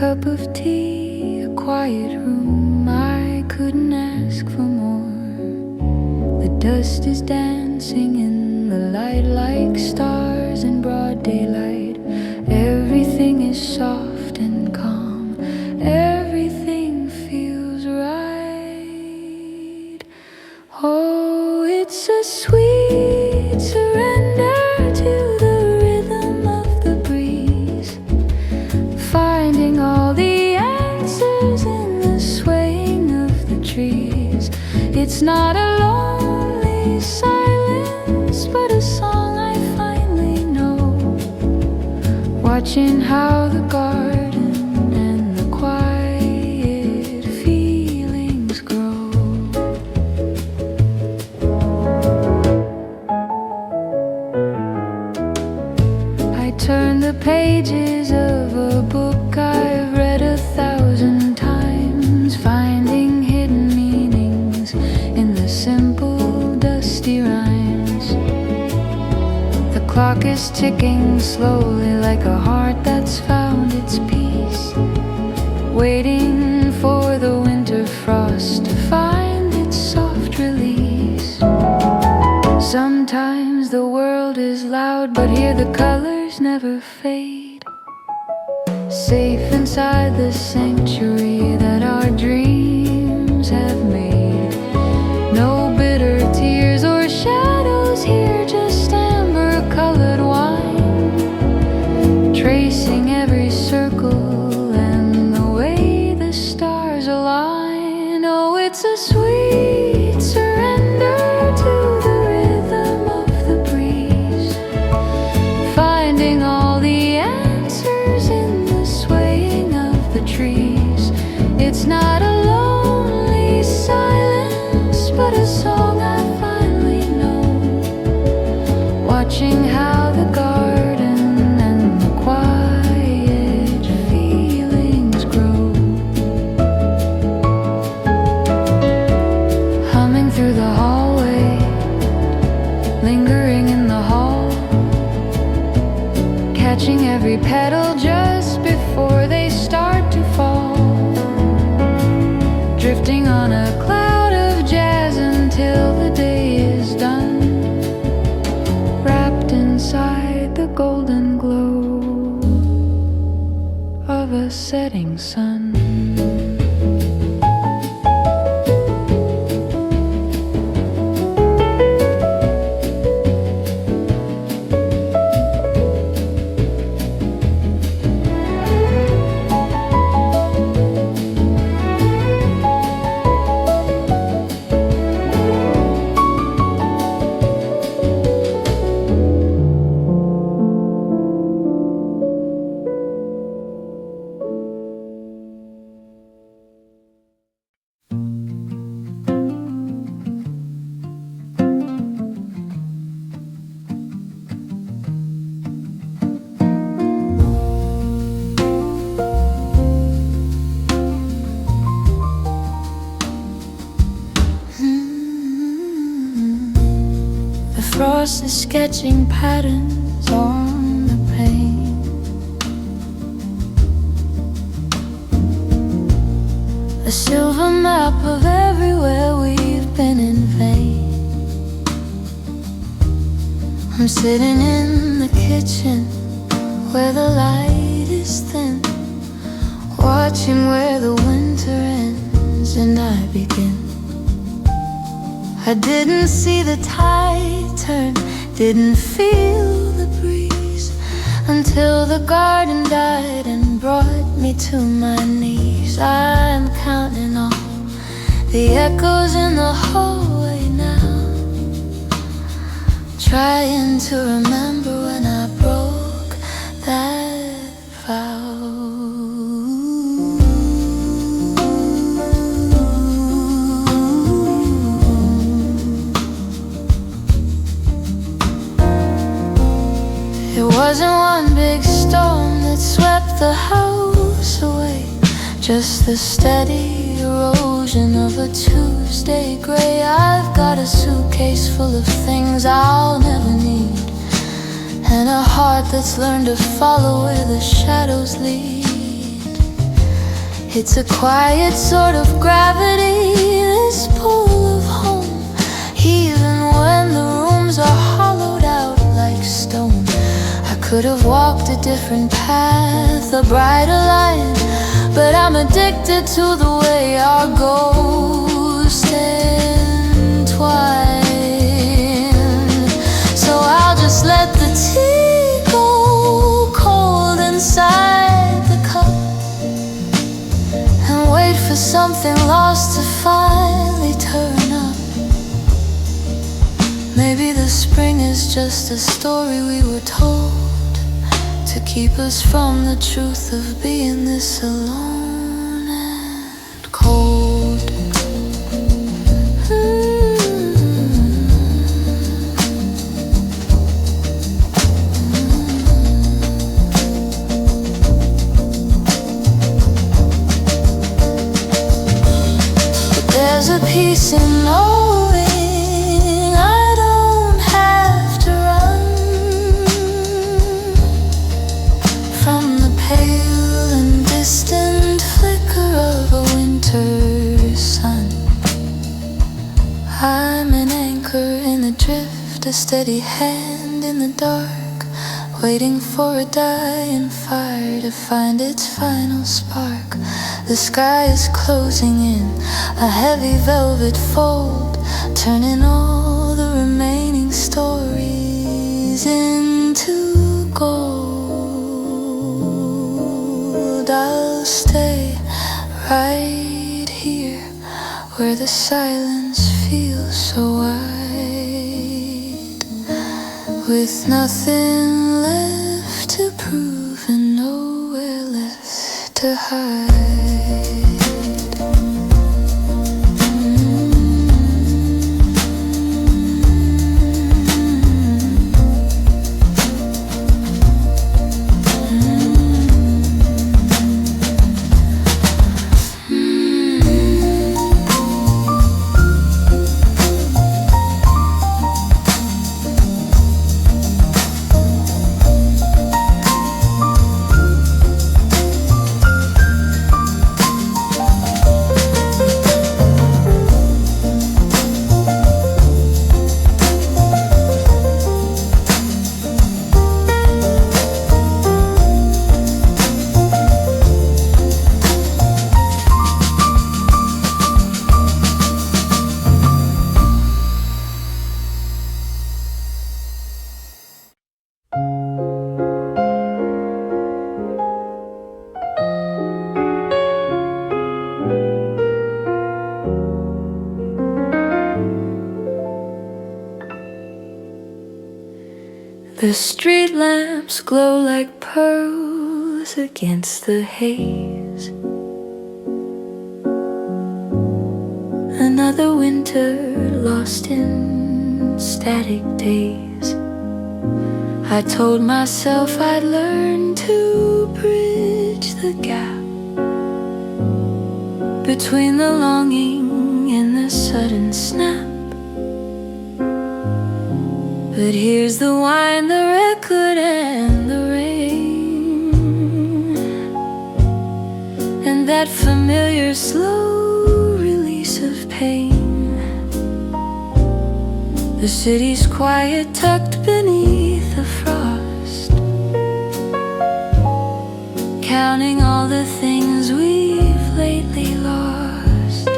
cup of tea, a quiet room, I couldn't ask for more. The dust is dancing in the light like stars in broad daylight. Everything is soft and calm, everything feels right. Oh, it's a sweet surrender to the rhythm of the breeze, finding all the answers in the swaying of the trees. It's not a lonely silence, but a song I finally know, watching how the garden and the quiet feelings grow. I turn the pages of a book I've read 1,000 times, finding hidden meanings in the simple, dusty rhymes. The clock is ticking slowly like a heart that's found its peace, waiting for the winter frost to find its soft release. Sometimes the world is loud, but here the colors never fade, safe inside the sanctuary that our dreams have made. No bitter tears or shadows here, just amber-colored wine, tracing every circle and the way the stars align. Oh, it's a sweet surrender to the rhythm of the breeze, finding all the answers in the swaying of the trees. It's not a lonely silence, but a song I finally know, watching how the garden and the quiet feelings grow. Humming through the hallway, lingering in the hall, catching every petal just before they start to fall, drifting on a cloud of jazz until the day is done, wrapped inside the golden glow of a setting sun. Frost is sketching patterns on the pane. A silver map of everywhere we've been in vain. I'm sitting in the kitchen where the light is thin, watching where the winter ends and I begin. I didn't see the tide turn, didn't feel the breeze, until the garden died and brought me to my knees. I'm counting all the echoes in the hallway now, trying to remember when I broke that vow. It wasn't one big storm that swept the house away, just the steady erosion of a Tuesday gray. I've got a suitcase full of things I'll never need, and a heart that's learned to follow where the shadows lead. It's a quiet sort of gravity, this pull of home, even when the rooms are hollowed out like stone. I could have walked a different path, a brighter line, but I'm addicted to the way our ghosts entwine. So I'll just let the tea go cold inside the cup and wait for something lost to finally turn up. Maybe the spring is just a story we were told to keep us from the truth of being this alone and cold. But there's a peace in knowing I don't have to run from the pale and distant flicker of a winter sun. I'm an anchor in the drift, a steady hand in the dark, waiting for a dying fire to find its final spark. The sky is closing in, a heavy velvet fold, turning all the remaining stories into gold. I'll stay right here where the silence feels so wide, with nothing left to prove and nowhere left to hide. The street lamps glow like pearls against the haze. Another winter lost in static days. I told myself I'd learn to bridge the gap between the longing and the sudden snap. But here's the wine, the record, and the rain, and that familiar slow release of pain. The city's quiet, tucked beneath the frost, counting all the things we've lately lost.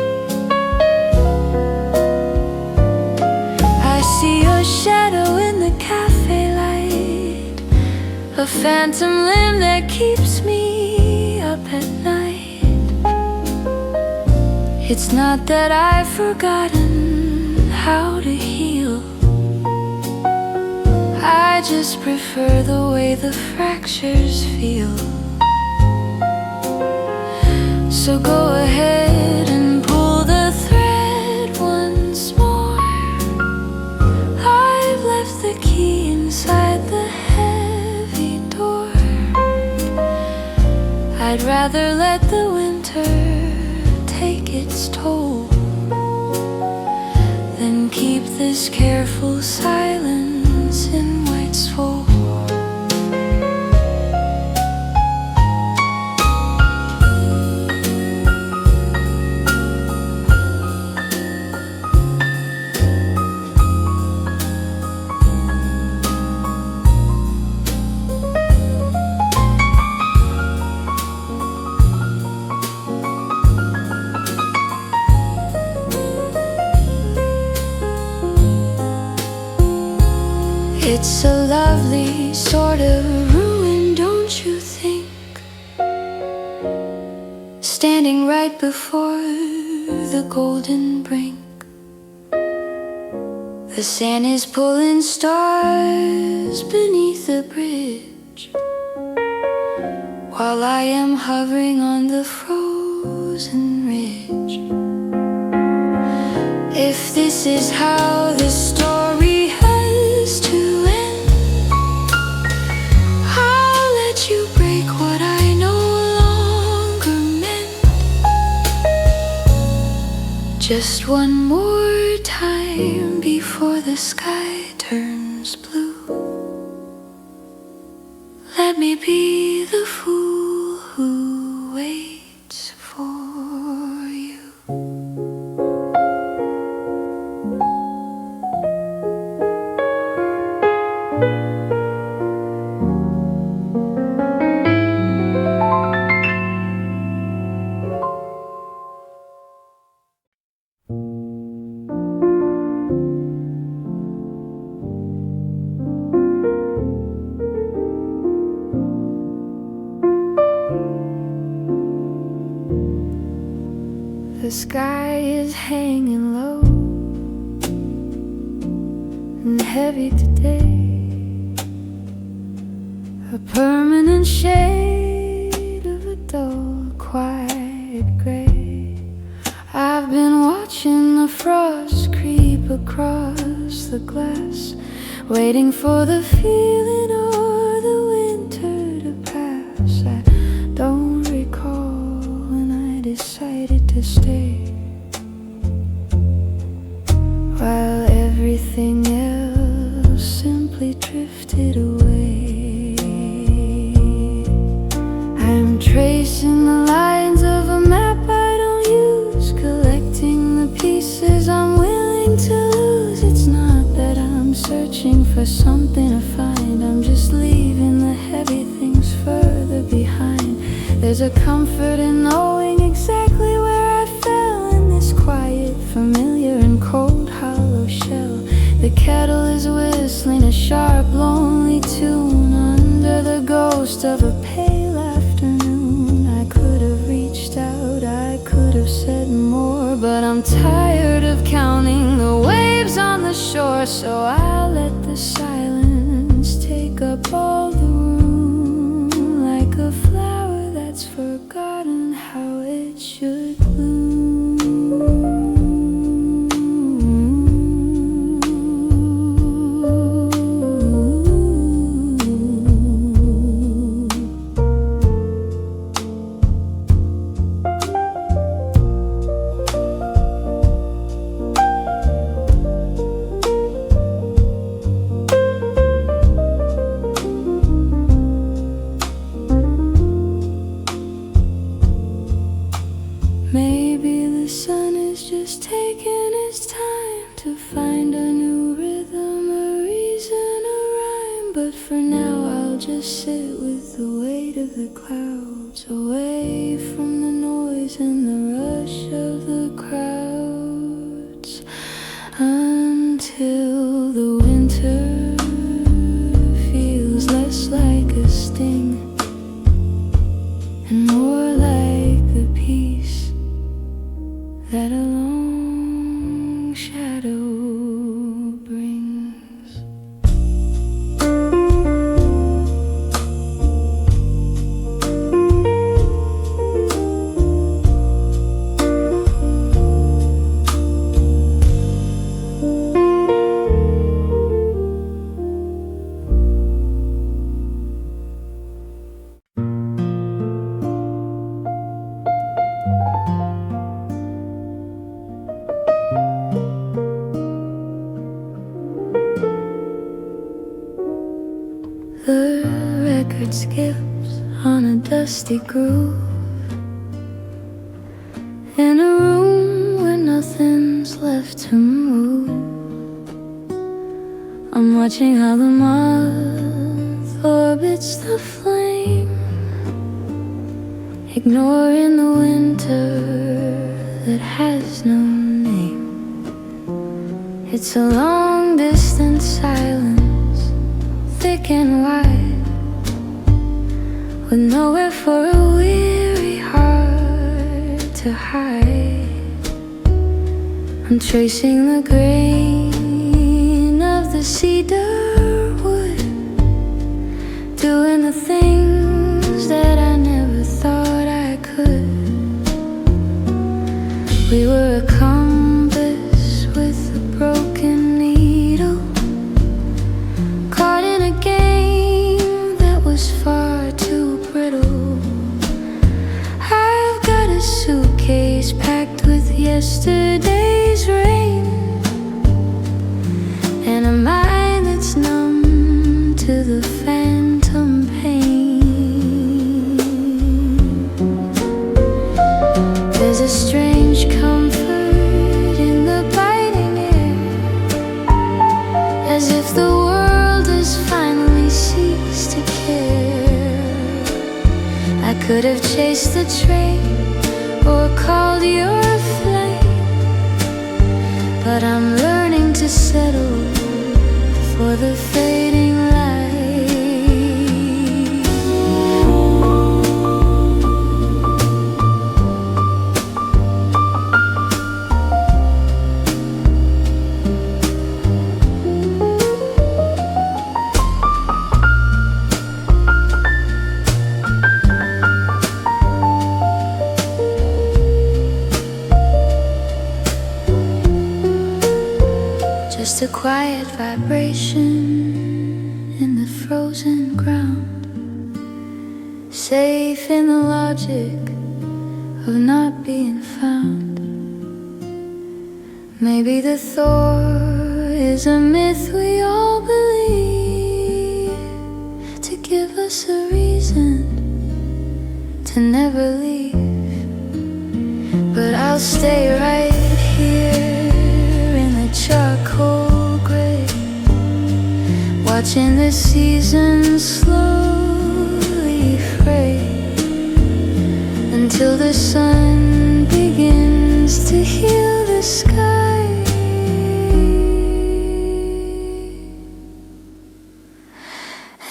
I see your shadow in the cafe light, a phantom limb that keeps me up at night. It's not that I've forgotten how to heal, I just prefer the way the fractures feel. So go ahead and pull the thread once more. I've left the key inside the heavy door. I'd rather let the winter take its toll than keep this careful silence in white soul. standing right before the golden brink. The sand is pulling stars beneath the bridge, while I am hovering on the frozen ridge. If this is how the story has to end, I'll let you break what I no longer meant. Just one more time before the sky turns blue, let me be the fool who waits for you. The sky is hanging low and heavy today, a permanent shade of a dull, quiet gray. I've been watching the frost creep across the glass, waiting for the feeling or the winter to pass. I don't recall when I decided to stay, while everything else simply drifted away. I'm tracing the lines of a map I don't use, collecting the pieces I'm willing to lose. It's not that I'm searching for something to find, I'm just leaving the heavy things further behind. There's a comfort in knowing exactly where I fell in this quiet, familiar and cold hollow shell. The kettle is whistling a sharp, lonely tune under the ghost of a pale afternoon. I could have reached out, I could have said more, but I'm tired of counting the waves on the shore, so I'll let the silence take up all the room, like a flower that's forgotten how it should bloom. Maybe the sun is just taking its time to find a new rhythm, a reason, a rhyme. But for now I'll just sit with the weight of the clouds, away from the noise and the rush of the crowds, until the winter feels less like a sting and more like the peace that a long shadow brings. The record skips on a dusty groove in a room where nothing's left to move. I'm watching how the moth orbits the flame, ignoring the winter that has no name. It's a long distance silence, thick and wide, with nowhere for a weary heart to hide. I'm tracing the grain of the cedar wood, doing the things that I never thought I could. We were a compass with a broken needle, caught in a game that was far too brittle. I've got a suitcase packed with yesterday's rain, and a mind that's numb to the phantom pain. There's a strange comfort in the biting air, as if the world has finally ceased to care. I could have chased the train or called your flame, but I'm learning to settle for the fading light. Just a quiet vibration in the frozen ground, safe in the logic of not being found. Maybe the Thor is a myth we all believe, to give us a reason to never leave. But I'll stay right here in the charcoal gray, watching the seasons slowly fray, until the sun begins to heal the sky.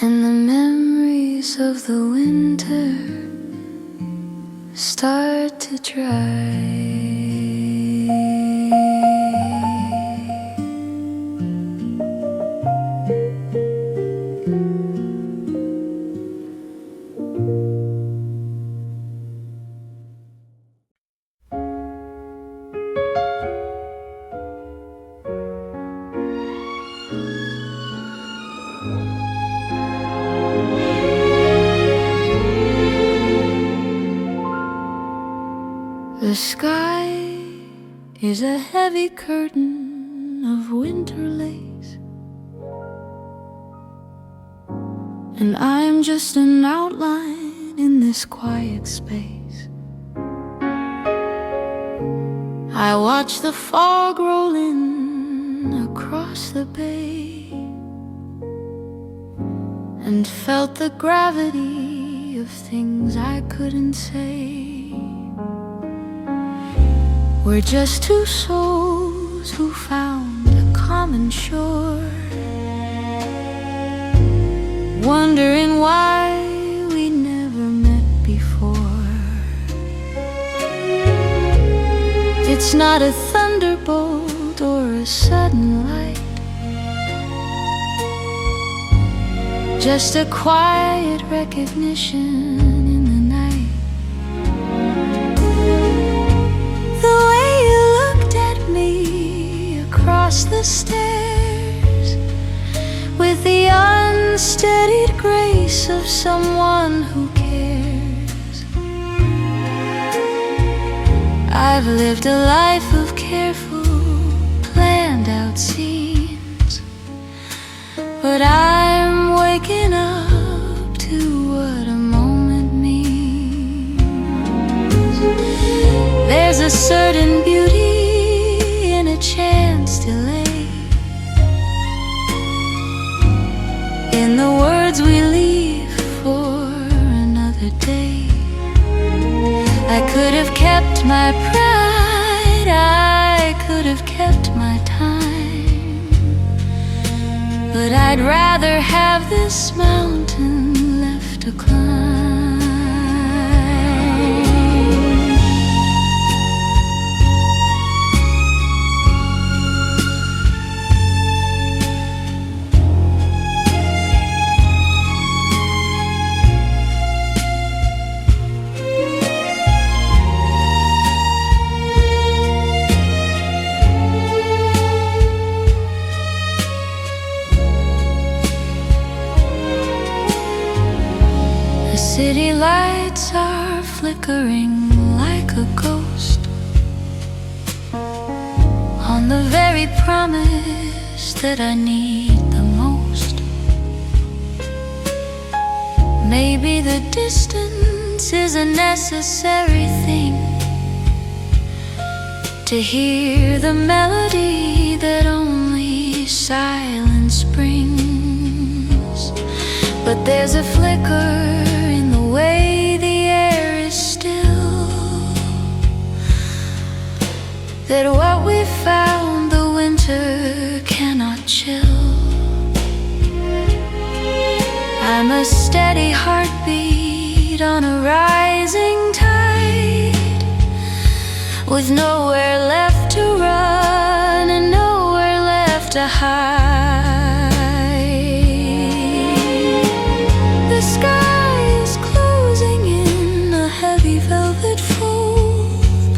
And the memories of the winter start to dry. The sky is a heavy curtain of winter lace, and I'm just an outline in this quiet space. I watch the fog roll in across the bay, and felt the gravity of things I couldn't say. We're just two souls who found a common shore, wondering why we never met before. It's not a thunderbolt or a sudden light, just a quiet recognition in the night. The way you looked at me across the stairs, with the unstudied grace of someone who cares. I've lived a life of careful, planned out scenes, but I'm waking up to what a moment means. There's a certain beauty in a chance delay, in the words we leave for another day. I could have kept my pride, I could have kept my time, but I'd rather have this mountain left to climb. lights are flickering like a ghost on the very promise that I need the most. Maybe the distance is a necessary thing to hear the melody that only silence brings. But there's a flicker in the way the air is still, that what we found the winter cannot chill. I'm a steady heartbeat on a rising tide, with nowhere left to run and nowhere left to hide. The sky is closing in a heavy velvet fold,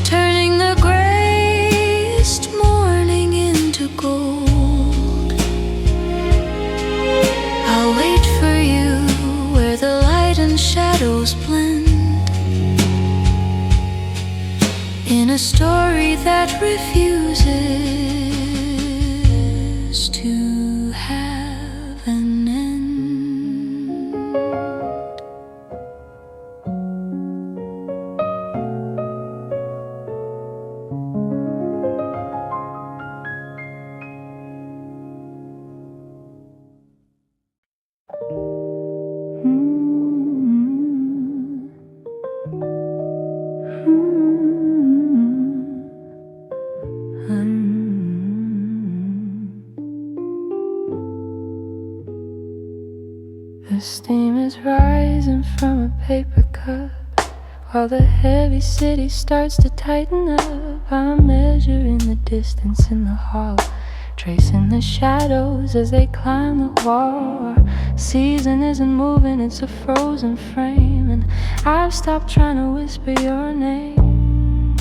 turning the grayest morning into gold. I'll wait for you where the light and shadows blend, in a story that refuses to have an end. The steam is rising from a paper cup, while the heavy city starts to tighten up. I'm measuring the distance in the hall, tracing the shadows as they climb the wall. Our season isn't moving, it's a frozen frame, and I've stopped trying to whisper your name.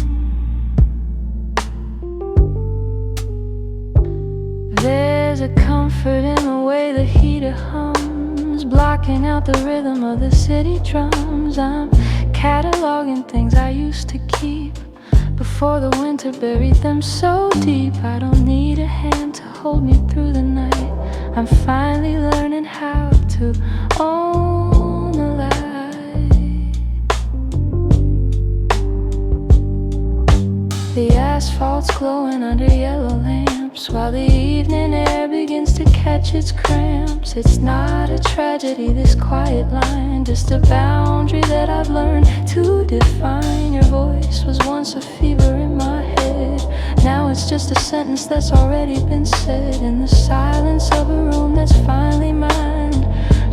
There's a comfort in the way the heater hums, blocking out the rhythm of the city drums. I'm cataloging things I used to keep before the winter buried them so deep. I don't need a hand to hold me through the night. I'm finally learning how to own the light. The asphalt's glowing under yellow lamps, while the evening air begins to catch its cramps. It's not a tragedy, this quiet line, just a boundary that I've learned to define. Your voice was once a fever in my head, now it's just a sentence that's already been said, in the silence of a room that's finally mine.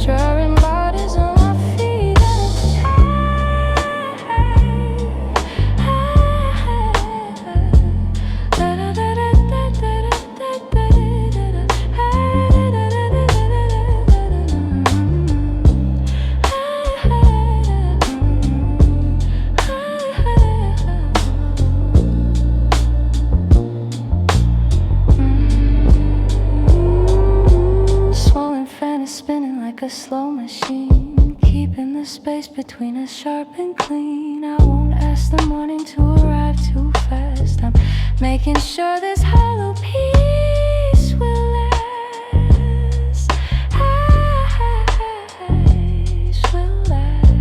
Drawing bodies on my feet, a slow machine, keeping the space between us sharp and clean. I won't ask the morning to arrive too fast. I'm making sure this hollow peace will last. Ice will last.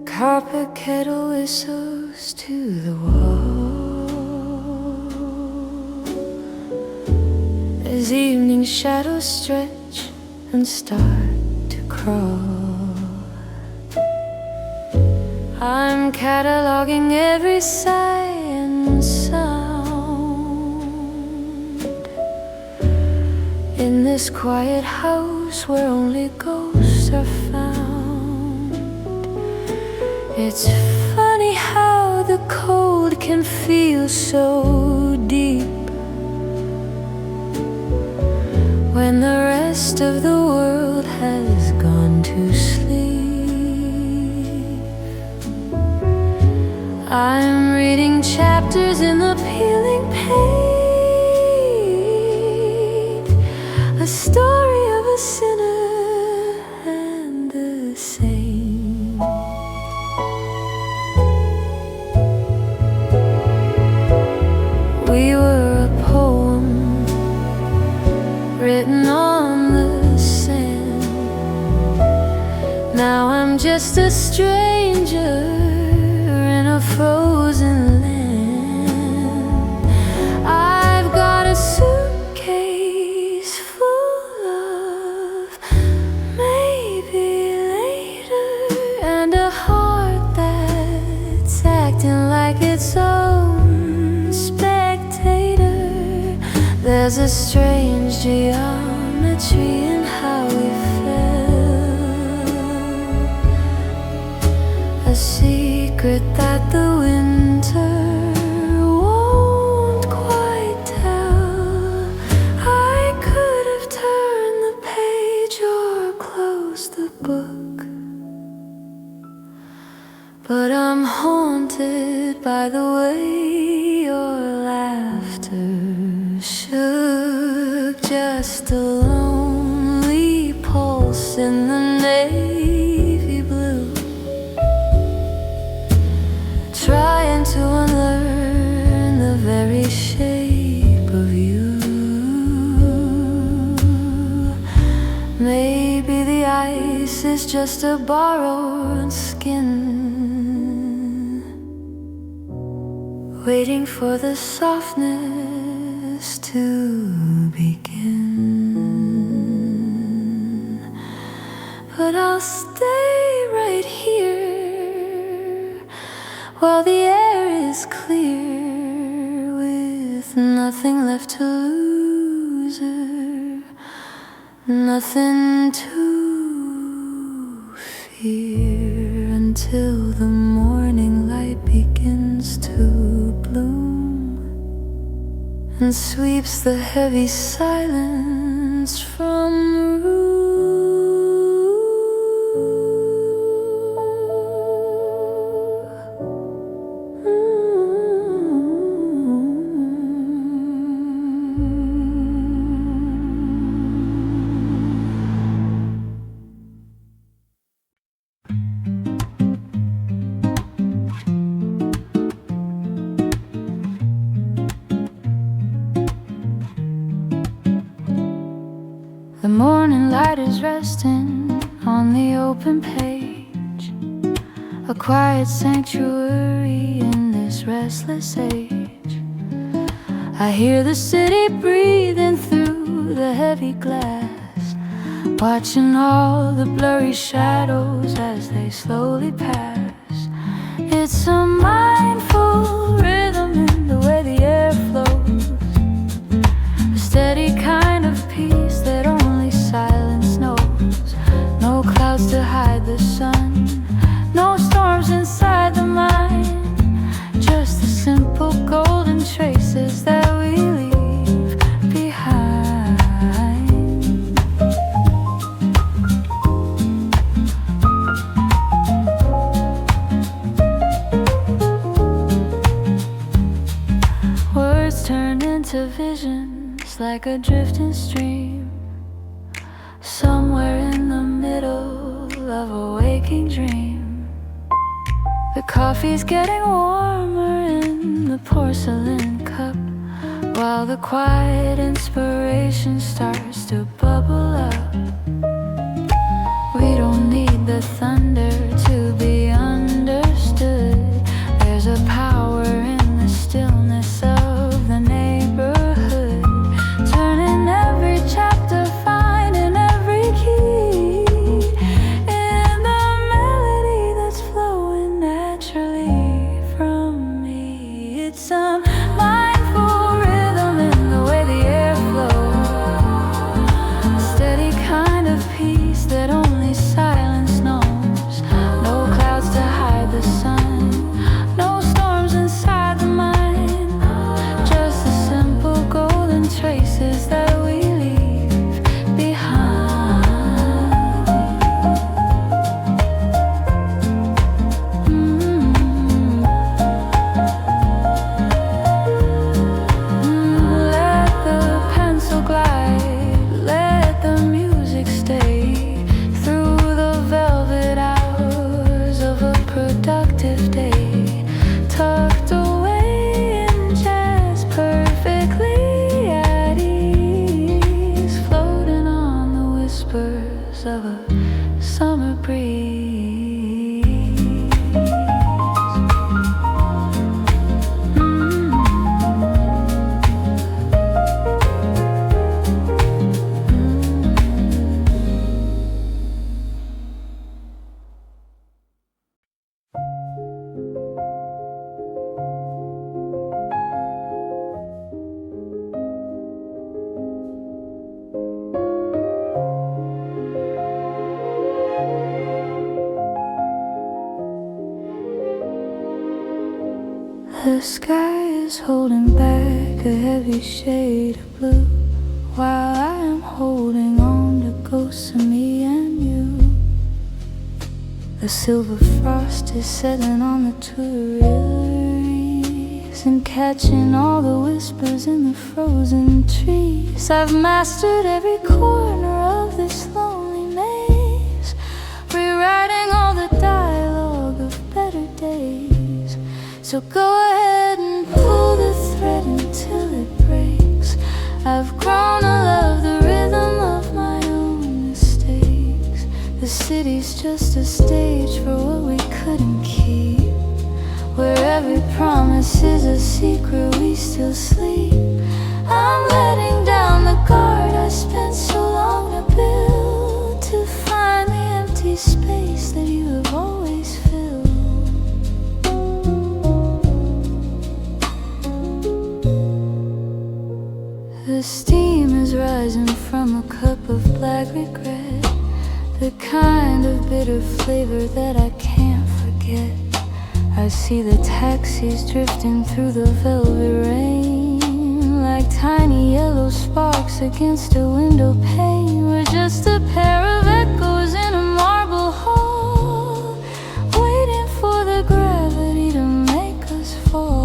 Copper kettle whistles to the wall as evening shadows stretch and start to crawl. I'm cataloging every sight and sound in this quiet house where only ghosts are found. It's funny how the cold can feel so deep when the rest of the world has gone to sleep. I'm reading chapters in the peeling paint, a story of a sinner and a saint. We were a poem written on the sand. Now I'm just a stranger in a frozen land. I've got a suitcase full of maybe later, and a heart that's acting like its own spectator. There's a strange geometry in how we fell, a secret that the winter won't quite tell. I could have turned the page or closed the book, but I'm haunted by the way your laughter shook, just a lonely pulse in the navy blue, trying to unlearn the very shape of you. Maybe the ice is just a borrowed skin, waiting for the softness to begin. But I'll stay right here while the air is clear, with nothing left to lose or nothing to fear, until the morning light begins to bloom and sweeps the heavy silence from the room. The morning light is resting on the open page, a quiet sanctuary in this restless age. I hear the city breathing through the heavy glass, watching all the blurry shadows as they slowly pass. It's a mindful rhythm in the way the air flows, a steady kind of peace that only silence knows. No clouds to hide the sun, no storms inside the mind, just the simple golden traces that we leave behind. Words turn into visions like a drifting stream, somewhere in the middle of a waking dream. The coffee's getting warmer in the porcelain cup, while the quiet inspiration starts to bubble up. We don't need the thunder to be understood. There's a power in the stillness of the neighborhood, turning every chapter, finding every key in the melody that's flowing at The sky is holding back a heavy shade of blue, while I am holding on to ghosts of me and you. The silver frost is settling on the tuileries and catching all the whispers in the frozen trees. I've mastered every corner of this lonely maze, rewriting all the dialogue of better days. So go ahead and pull the thread until it breaks. I've grown to love the rhythm of my own mistakes. The city's just a stage for what we couldn't keep, where every promise is a secret we still sleep. I'm letting down the guard I spent so long to build, to find the empty space that you have always filled. The steam is rising from a cup of black regret, the kind of bitter flavor that I can't forget. I see the taxis drifting through the velvet rain, like tiny yellow sparks against a window pane. We're just a pair of echoes in a marble hall, waiting for the gravity to make us fall.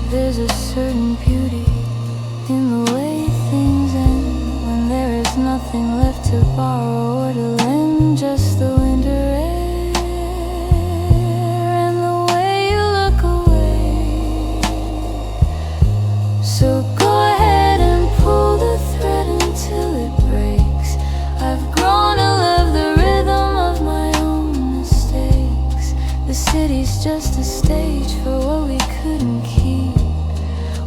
There's a certain beauty in the way things end, when there is nothing left to borrow or to lend, just the winter air and the way you look away. So go ahead and pull the thread until it breaks. I've grown to love the rhythm of my own mistakes. The city's just a stage for what we couldn't keep,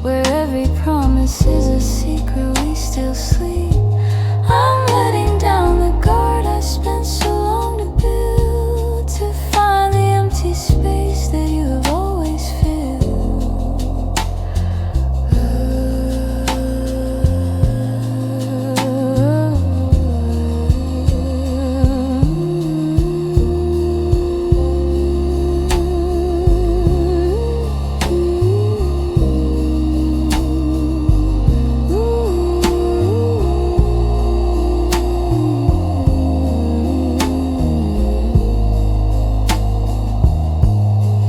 where every promise is a secret we still sleep. I'm letting down the guard I spent so long to build, to find the empty space that you have always filled.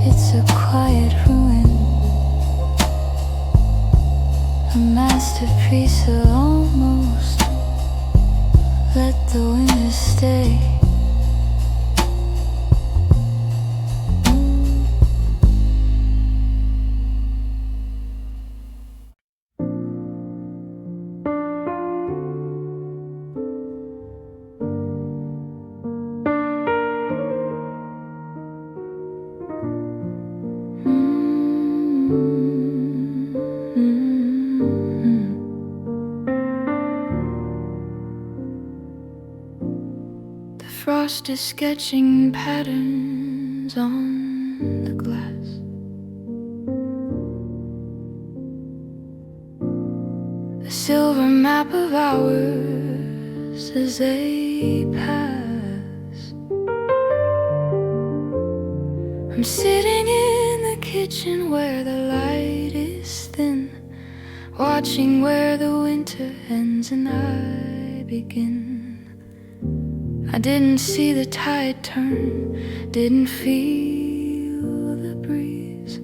It's a quiet ruin, a masterpiece of almost. Let the winter stay. The frost is sketching patterns on the glass. A silver map of hours as they pass. I'm sitting in the kitchen where the light is thin, watching where the winter ends and I begin. I didn't see the tide turn, didn't feel the breeze,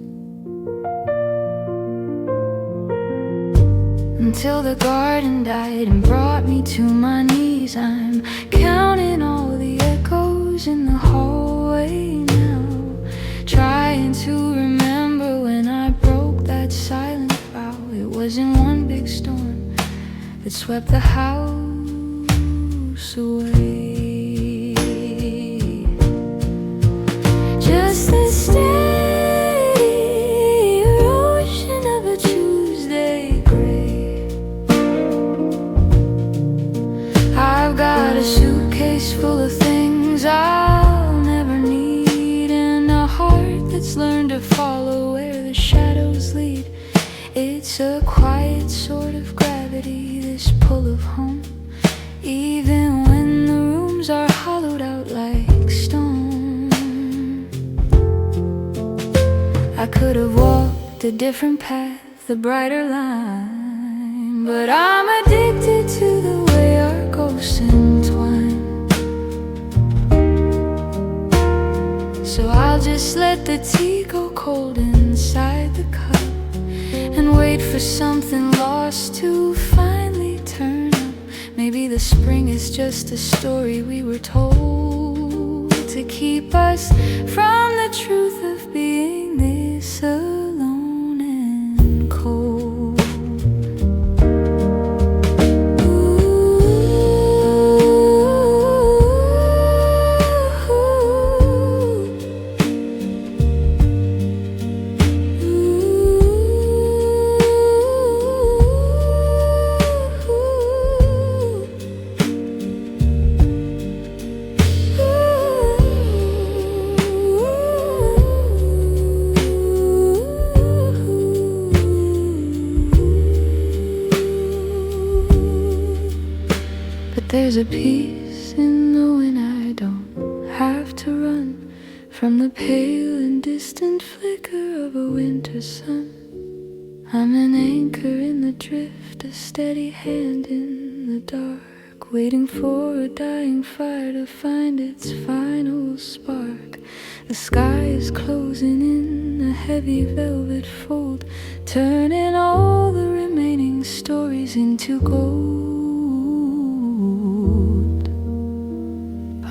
until the garden died and brought me to my knees. I'm counting all the echoes in the hallway now, trying to remember when I broke that silent vow. It was in one big storm that swept the house away. Just the steady erosion of a Tuesday gray. I've got a suitcase full of things I'll never need, and a heart that's learned to follow where the shadows lead. It's a quiet sort of gravity, this pull of home, even when the room's could have walked a different path, a brighter line. But I'm addicted to the way our ghosts entwine. So I'll just let the tea go cold inside the cup and wait for something lost to finally turn up. Maybe the spring is just a story we were told to keep us from the truth of being this alone and cold. There's a peace in knowing I don't have to run from the pale and distant flicker of a winter sun. I'm an anchor in the drift, a steady hand in the dark, waiting for a dying fire to find its final spark. The sky is closing in a heavy velvet fold, turning all the remaining stories into gold.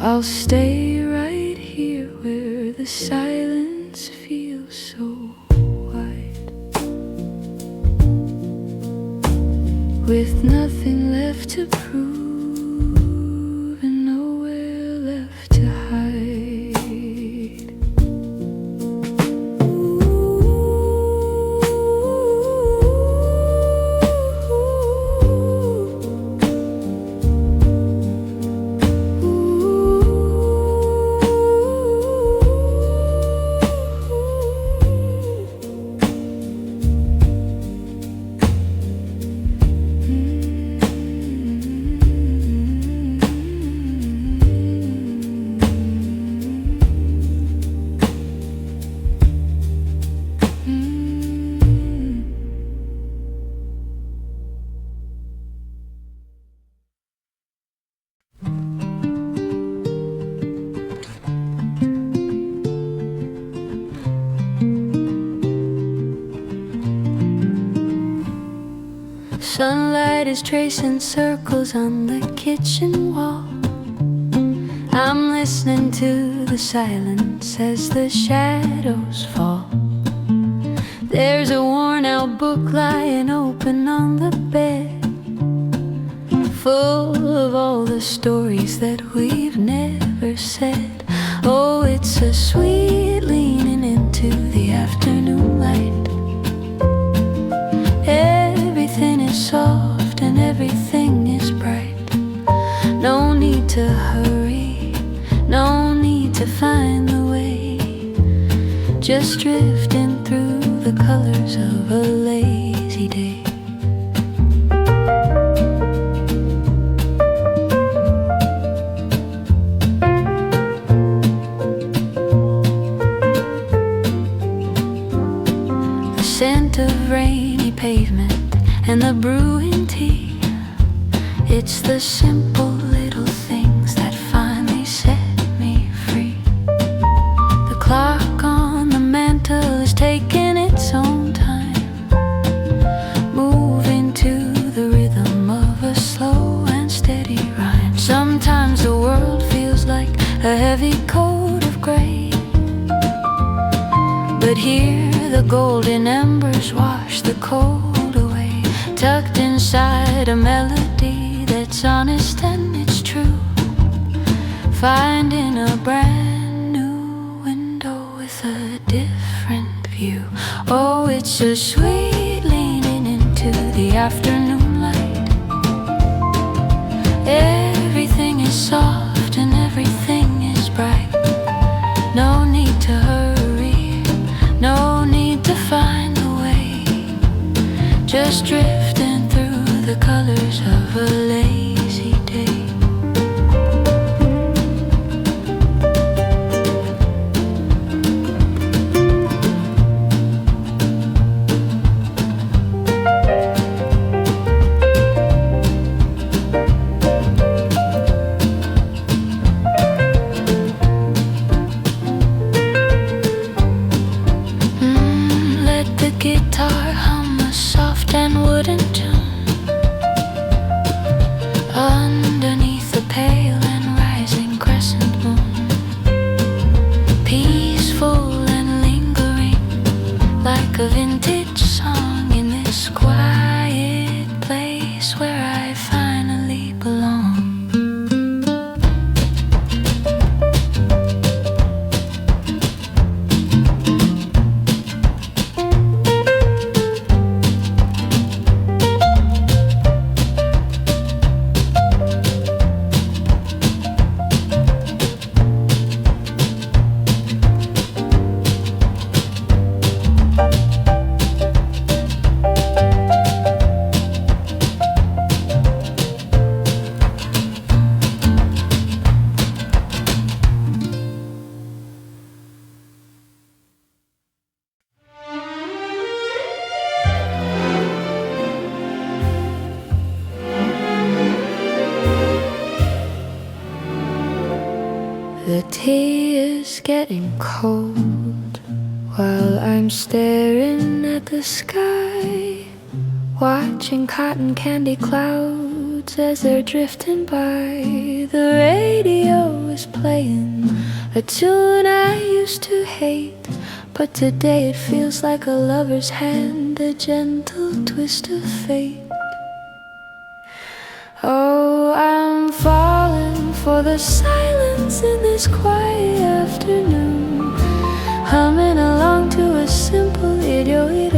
I'll stay right here where the silence feels so wide, with nothing left to prove and nowhere left to hide. Sunlight is tracing circles on the kitchen wall. I'm listening to the silence as the shadows fall. There's a worn-out book lying open on the bed, full of all the stories that we've never said. Oh, it's a sweet leaning into the afternoon light. Everything is soft and everything is bright. No need to hurry, no need to find the way, just drifting through the colors of a lazy day. The scent of rainy pavement and the brewing tea, it's the simple little things that finally set me free. The clock on the mantle is taking its own time, moving to the rhythm of a slow and steady rhyme. Sometimes the world feels like a heavy coat of gray, but here the golden embers wash the cold away, tucked inside a melody that's honest and it's true, finding a brand new window with a different view. Oh, it's a sweet leaning into the afternoon light. Everything is soft and everything is bright. No need to hurry, no need to find the way, just drifting through the colors of a lazy day. The tea is getting cold while I'm staring at the sky, watching cotton candy clouds as they're drifting by. The radio is playing a tune I used to hate, but today it feels like a lover's hand, a gentle twist of fate. Oh, I'm falling for the silence in this quiet afternoon, humming along to a simple idiot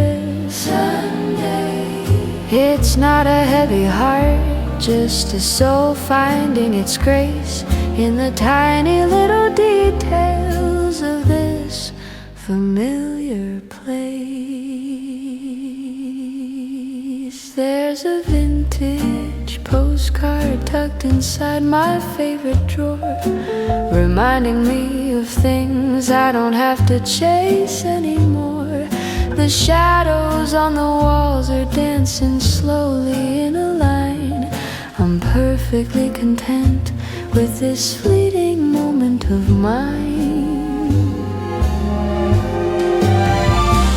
Sunday. It's not a heavy heart, just a soul finding its grace in the tiny little details of this familiar place. There's a vintage postcard tucked inside my favorite drawer, reminding me of things I don't have to chase anymore. The shadows on the walls are dancing slowly in a line. I'm perfectly content with this fleeting moment of mine.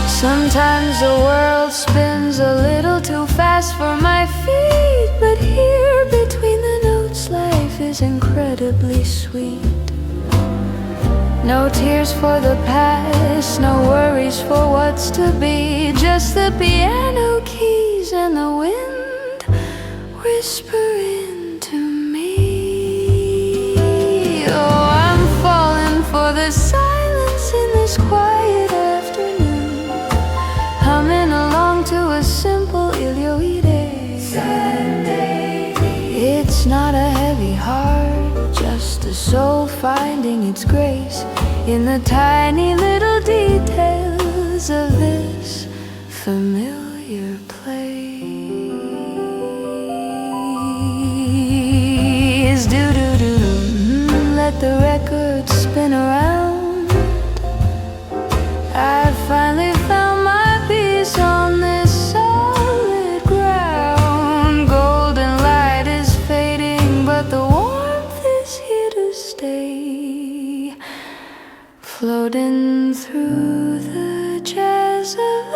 Sometimes the world spins a little too fast for my feet, but here between the notes life is incredibly sweet. No tears for the past, no worries for what's to be, just the piano keys and the wind whispering to me. Oh, I'm falling for the silence in this quiet afternoon, humming along to a simple Ilioide Sunday. It's not a heavy heart, just a soul finding its grace in the tiny little details of this familiar place. Do-do-do-do, let the record spin around. I finally found my peace on this solid ground. Golden light is fading, but the warmth is here to stay, floating through the jazz of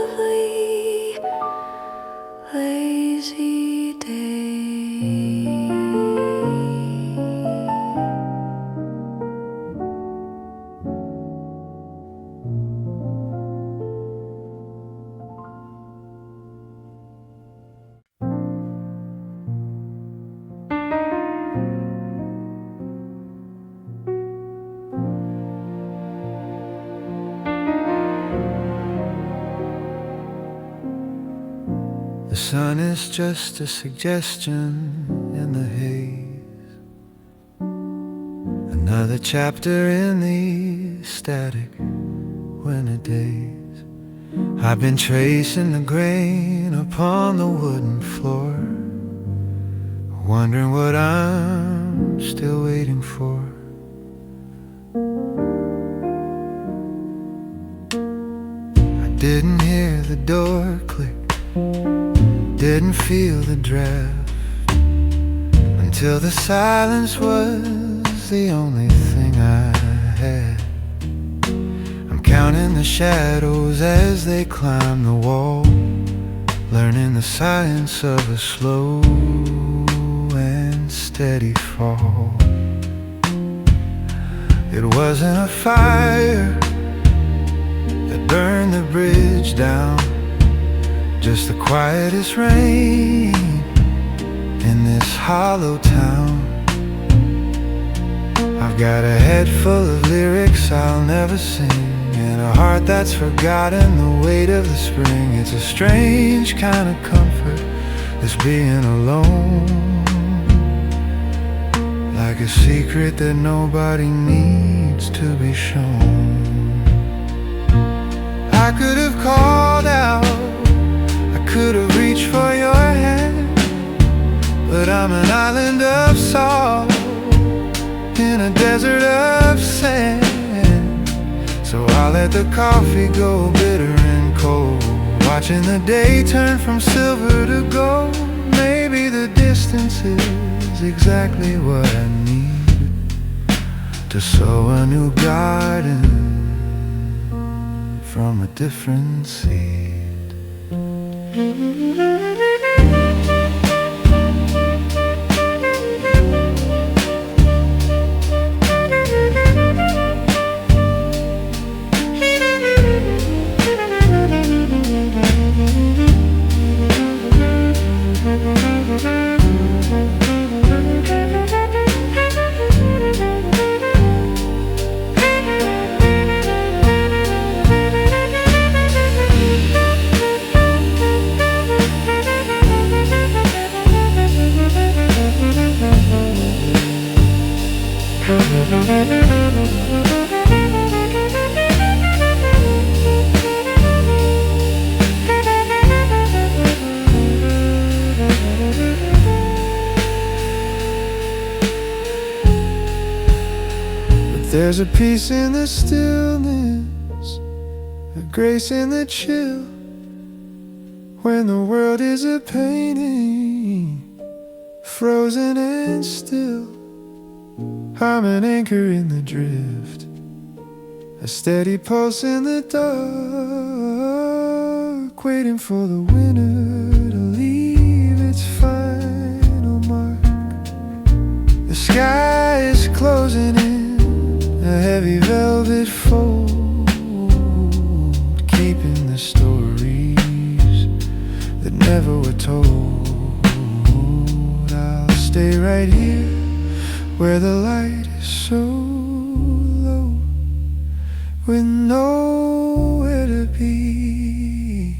lovely lazy day. The sun is just a suggestion in the haze, another chapter in these static winter days. I've been tracing the grain upon the wooden floor, wondering what I'm still waiting for. I didn't hear the door click, didn't feel the draft, until the silence was the only thing I had. I'm counting the shadows as they climb the wall, learning the science of a slow and steady fall. It wasn't a fire that burned the bridge down, just the quietest rain in this hollow town. I've got a head full of lyrics I'll never sing, and a heart that's forgotten the weight of the spring. It's a strange kind of comfort, this being alone, like a secret that nobody needs to be shown. I could have called out, could have reached for your hand, but I'm an island of salt in a desert of sand. So I'll let the coffee go bitter and cold, watching the day turn from silver to gold. Maybe the distance is exactly what I need. to sow a new garden from a different seed. There's a peace in the stillness, a grace in the chill. When the world is a painting, frozen and still, I'm an anchor in the drift, a steady pulse in the dark, waiting for the winter to leave its final mark. The sky is closing in a heavy velvet fold, keeping the stories that never were told. I'll stay right here where the light is so low, with nowhere to be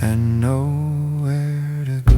and nowhere to go.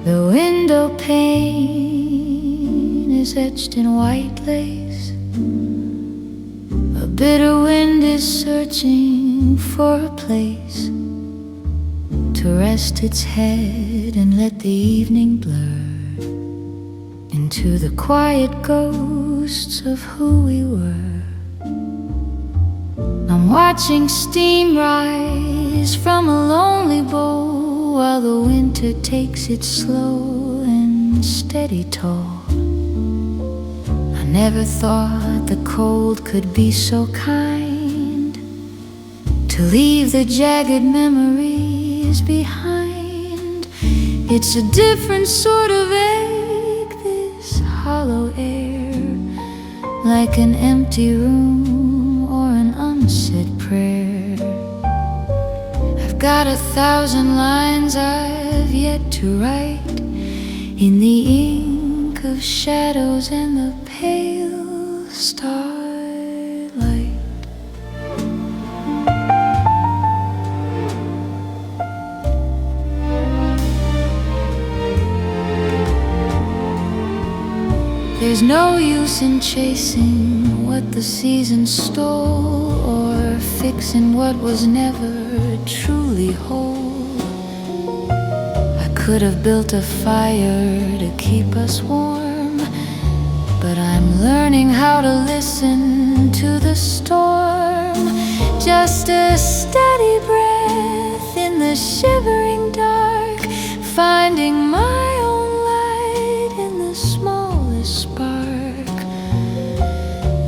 The window pane is etched in white lace. A bitter wind is searching for a place to rest its head and let the evening blur into the quiet ghosts of who we were. I'm watching steam rise from a lonely bowl while the winter takes its slow and steady toll. I never thought the cold could be so kind, to leave the jagged memories behind. It's a different sort of ache, this hollow air, like an empty room or an unsaid prayer. Got 1,000 lines I've yet to write, in the ink of shadows and the pale starlight. There's no use in chasing what the season stole, or fixing what was never truly whole. I could have built a fire to keep us warm, but I'm learning how to listen to the storm. Just a steady breath in the shivering dark, finding my own light in the smallest spark.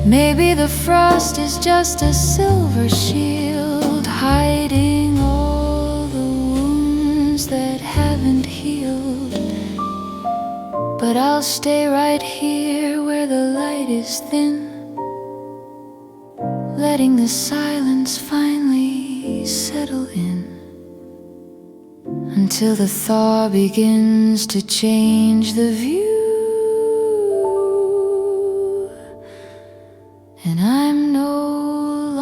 Maybe the frost is just a silver shield, hiding all the wounds that that haven't healed. But I'll stay right here where the light is thin, letting the silence finally settle in, until the thaw begins to change the view. And I'm no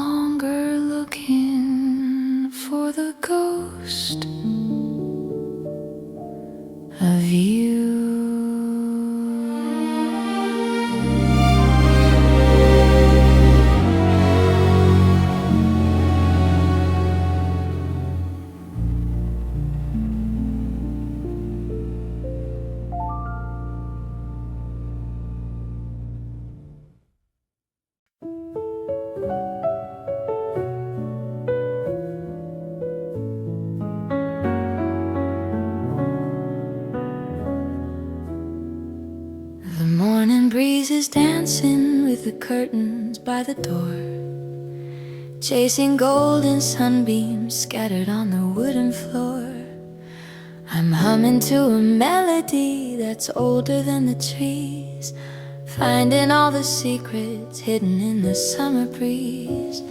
longer looking for the ghost of you. Breeze is dancing with the curtains by the door, chasing golden sunbeams scattered on the wooden floor. I'm humming to a melody that's older than the trees, finding all the secrets hidden in the summer breeze.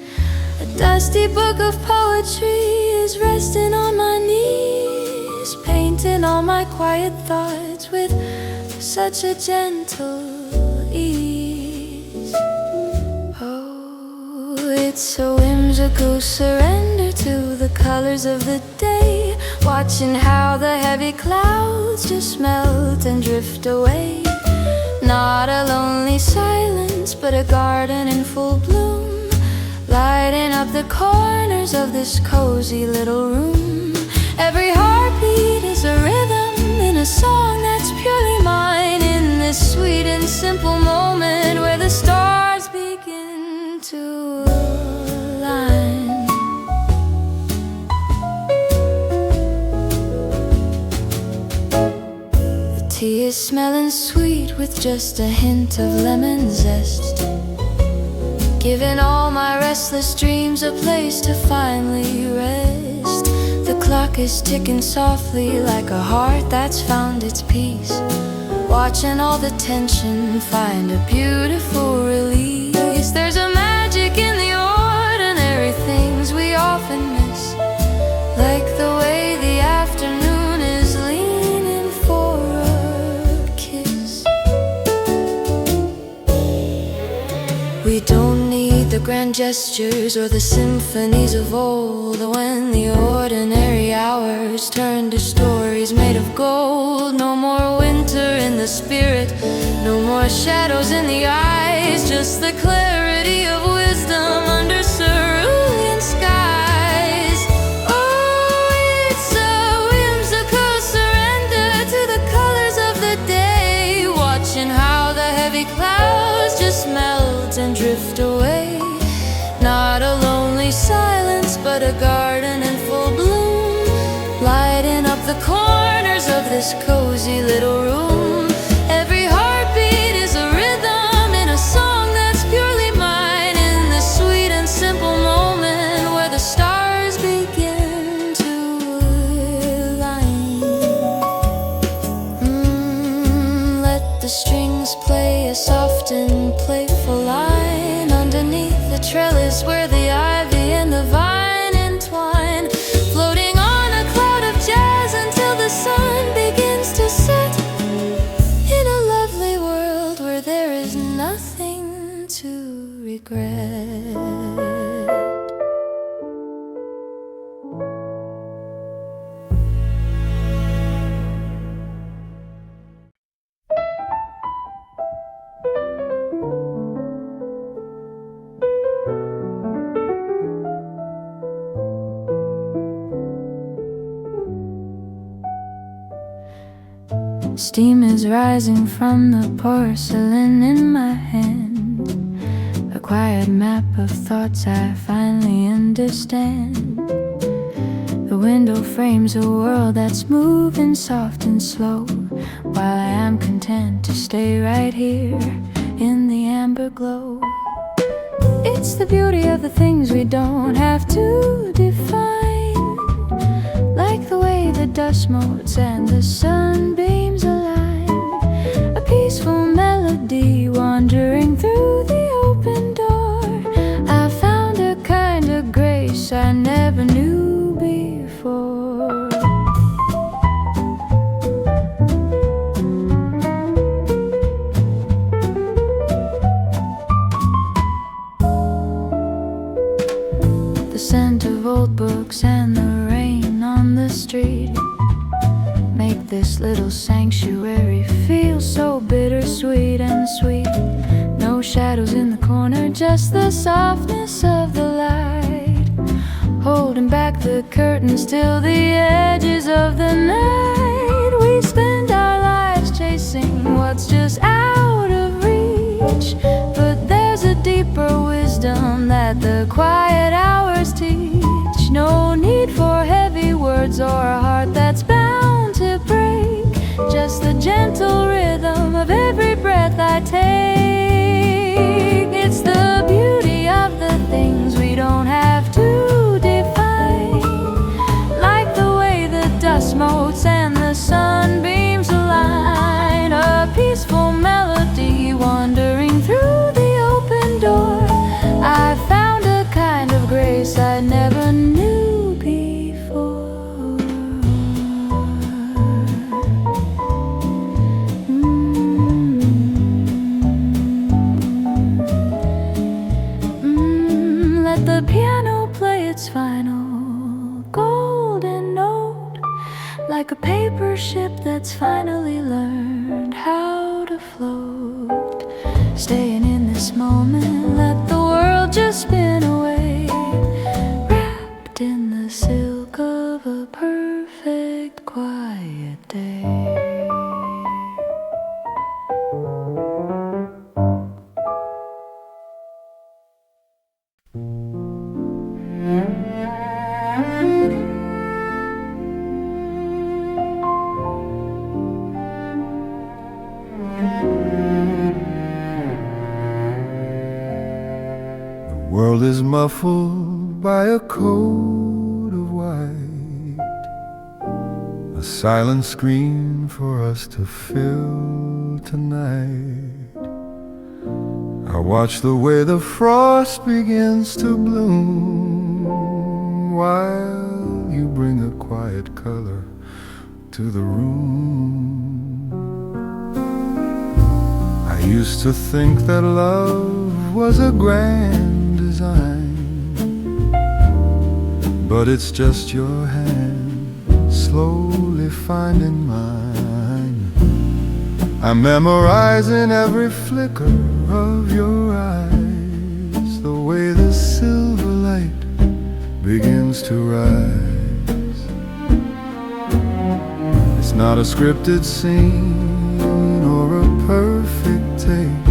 A dusty book of poetry is resting on my knees, painting all my quiet thoughts with such a gentle ease. Oh, it's a whimsical surrender to the colors of the day, watching how the heavy clouds just melt and drift away. Not a lonely silence, but a garden in full bloom, lighting up the corners of this cozy little room. Every heartbeat is a rhythm in a song that's purely mine, in this sweet and simple moment where the stars begin to align. The tea is smelling sweet with just a hint of lemon zest, giving all my restless dreams a place to finally rest. The clock is ticking softly like a heart that's found its peace, watching all the tension find a beautiful release. There's a magic in the ordinary things we often miss, like the way the afternoon is leaning for a kiss. We don't need the grand gestures or the symphonies of old, when the ordinary hours turn to stories made of gold. No more winter in the spirit, no more shadows in the eyes, just the clarity of wisdom under cerulean skies. Oh, it's a whimsical surrender to the colors of the day, watching how the heavy clouds just melt and drift away. Not a lonely silence, but a garden in full bloom, lighting up the corners of this cozy little room. Every heartbeat is a rhythm in a song that's purely mine, in the sweet and simple moment where the stars begin to align. Let the strings play a soft and playful line underneath the trellis where the ivy and the vine entwine, floating on a cloud of jazz until the sun begins to set, in a lovely world where there is nothing to regret. Steam is rising from the porcelain in my hand, a quiet map of thoughts I finally understand. The window frames a world that's moving soft and slow, while I am content to stay right here in the amber glow. It's the beauty of the things we don't have to define, like the way the dust motes and the sunbeams align. A peaceful melody wandering through the open door. I found a kind of grace I never knew before. The scent of old books and the rain on the street make this little sanctuary feel so bittersweet and sweet. No shadows in the corner, just the softness of the light, holding back the curtains till the edges of the night. We spend our lives chasing what's just out of reach, but there's a deeper wisdom that the quiet hours teach. No need for heavy words or a heart that's bound to break, just the gentle rhythm of every breath I take. It's the beauty of the things we don't have to define, like the way the dust motes and the sunbeams align. A peaceful melody wandering through the open door. I found a kind of grace I never knew before. Let the piano play its final golden note, like a paper ship that's finally learned how to float. Staying in this moment, let the world just spin away, wrapped in the silk of a perfect quiet day. The world is muffled by a coat of white, a silent screen for us to fill tonight. I watch the way the frost begins to bloom, while you bring a quiet color to the room. I used to think that love was a grand design, but it's just your hand slowly finding mine. I'm memorizing every flicker of your eyes, the way the silver light begins to rise. It's not a scripted scene or a perfect take,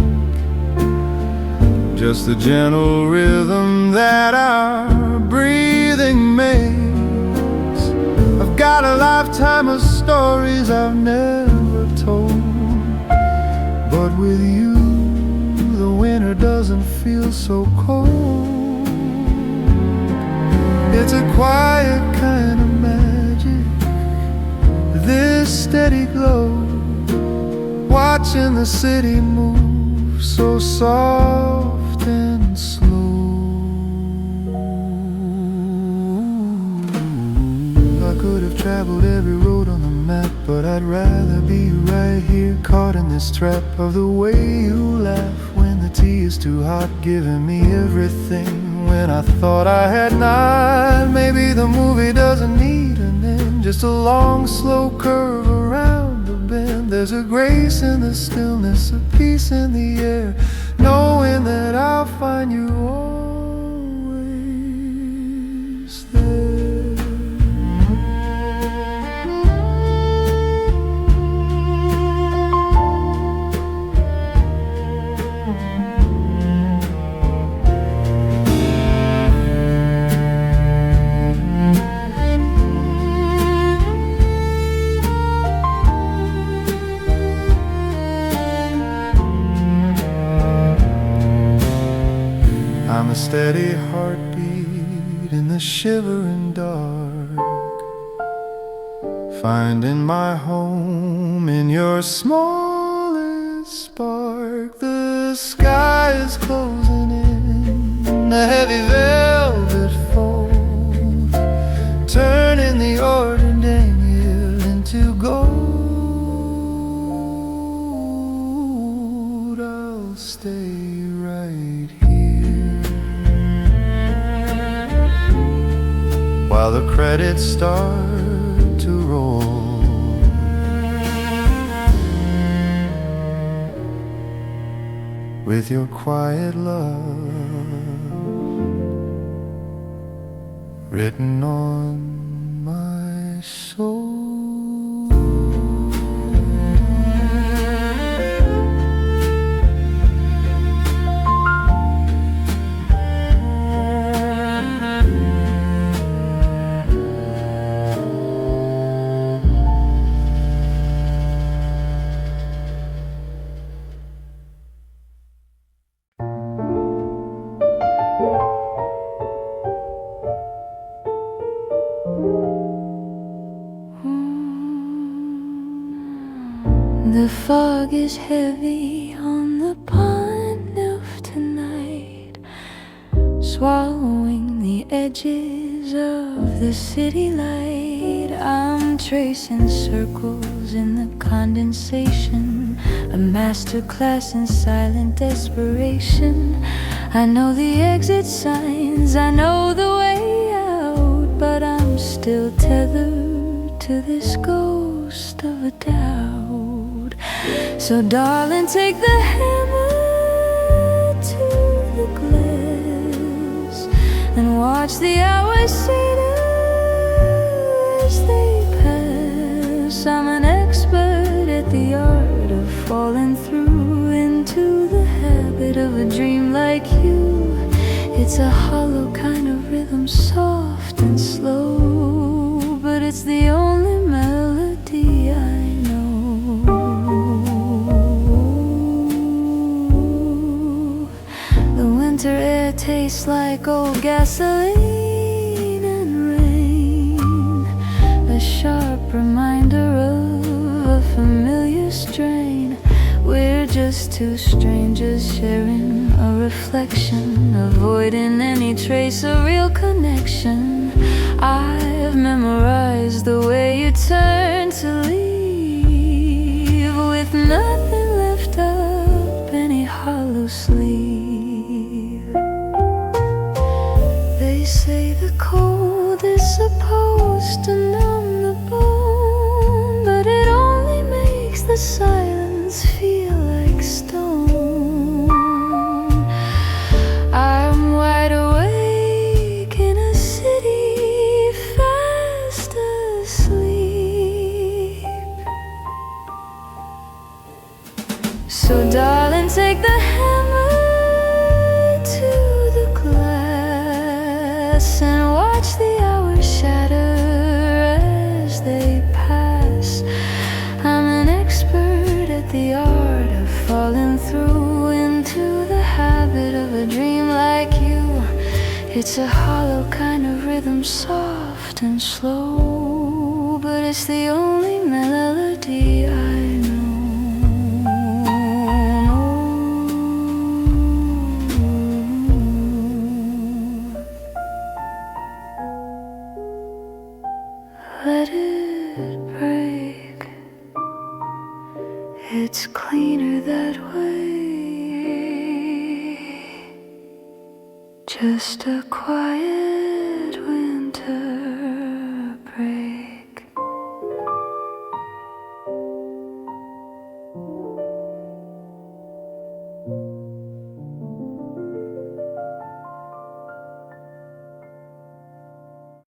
just the gentle rhythm that our breathing makes. I've got a lifetime of stories I've never told, but with you the winter doesn't feel so cold. It's a quiet kind of magic, this steady glow, watching the city move so soft and slow. I could have traveled every road on the map, but I'd rather be right here, caught in this trap of the way you laugh when the tea is too hot, giving me everything when I thought I had not. Maybe the movie doesn't need an end, just a long slow curve around the bend. There's a grace in the stillness, a peace in the air, knowing that I'll find you always there. I'm a steady heartbeat in the shivering dark, finding my home in your smallest spark. The sky is closing in a heavy velvet fold, turning the ordinary into gold. I'll stay right here while the credits start to roll. With your quiet love written on my soul. The fog is heavy on the pond of tonight, swallowing the edges of the city light. I'm tracing circles in the condensation, a masterclass in silent desperation. I know the exit signs, I know the way out, but I'm still tethered to this ghost of a doubt. So darling, take the hammer to the glass and watch the hours shatter as they pass. I'm an expert at the art of falling through into the habit of a dream like you. It's a hollow kind of rhythm, soft and slow, but it's the only melody I know. Winter air tastes like old gasoline and rain, a sharp reminder of a familiar strain. We're just two strangers sharing a reflection, avoiding any trace of real connection. I've memorized the way you turn to leave, with nothing left up any hollow sleeve. They say the cold is supposed to numb the bone, but it only makes the silence feel like stone. I'm wide awake in a city fast asleep. So darling, take the hammer to the glass and watch the hours shatter as they pass. I'm an expert at the art of falling through into the habit of a dream like you. It's a hollow kind of rhythm, soft and slow, but it's the only melody I know. Let it break, it's cleaner that way. Just a quiet